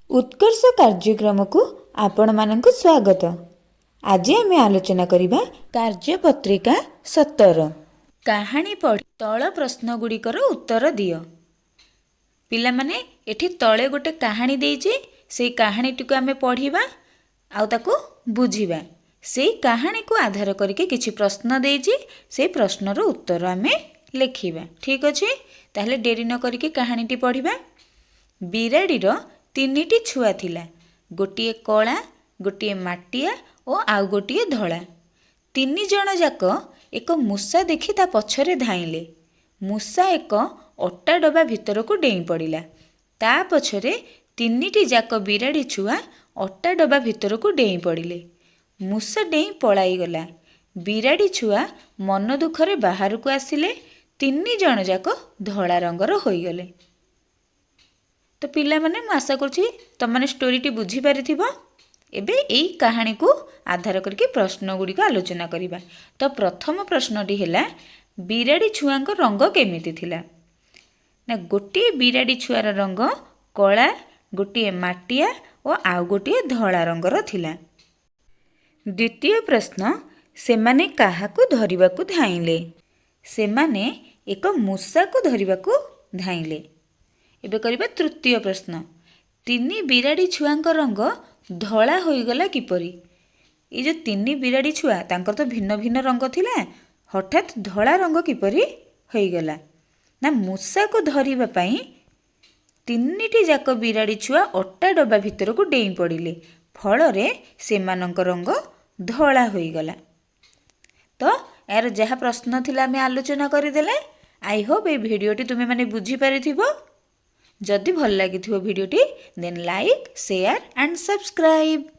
उत्कर्ष कार्यक्रम को आपण मानक स्वागत। आज आम आलोचना करिबा कार्यपत्रिका 17 कहानी पढ़ी तल प्रश्न गुड़िकर उत्तर दियो। पिला माने एठी तले गोटे कहानी देइचे, से कहानी टिको आमे पढ़िबा आउ ताको बुझिबा। से कहानी को आधार करके किछि प्रश्न देइचे, से प्रश्नर उत्तर आमे लेखिबा। ठीक अछि, ताहले डेरी न करके कहानीटी पढ़िबा। बिराड़ीर तीनिटी छुआ थिला, गोटिए कला, गोटिए माटिया और आउ गोटिए धला। तीन जण जाक एक मूसा देखि ता पछरे धाइले। मूसा एक अट्टा डबा भितर को डेई पड़िला। ता पछरे तीनिटी जाक बिराड़ी छुआ अट्टा डबा भितर को डेई पड़िले। मूसा डेई पलाई गला। बिराड़ी छुआ मन दुखरे बाहर को आसिले। तीन जण जाक धला रंगर होई गले। तो पिला माने मु आशा करछि तमने स्टोरीटी बुझी पारिथिबो। एबे एई कहानी को आधार करके प्रश्न गुडी को आलोचना करिबा। तो प्रथम प्रश्नटी हैला, बिराड़ी छुआंक रंग केमिति थिला? ना गोटे बिराड़ी छुआर रंग कला, गोटे माटिया और आउ गोटे धला रंगर थिला। द्वितीय प्रश्न, सेमाने काहाकू धरिबाकू धाइले? सेमाने एक मूसा को धरिबाकू धाइले। एबे करिबा तृतीय प्रश्न, तीन बिराड़ी छुआंक रंग धला होईगला किपरि? ये जो तीन बिराड़ी छुआ तांकर तो भिन्न भिन्न रंग थिला, हठात धला रंग किपरि होईगला? ना मूसा को धरिबा पई तीनिटी जाक बिराड़ी छुआ अट्टा डबा भितर को डेई पड़िले, फलरे सेमानंक रंग धला होईगला। तो यार जहाँ प्रश्न थिला आमे आलोचना करिदेले। आई होप ए भिडियोटी तुमे माने बुझी पारिथिबो। जदि भल लागिथिबो भिडियोटी देन लाइक, शेयर एंड सब्सक्राइब।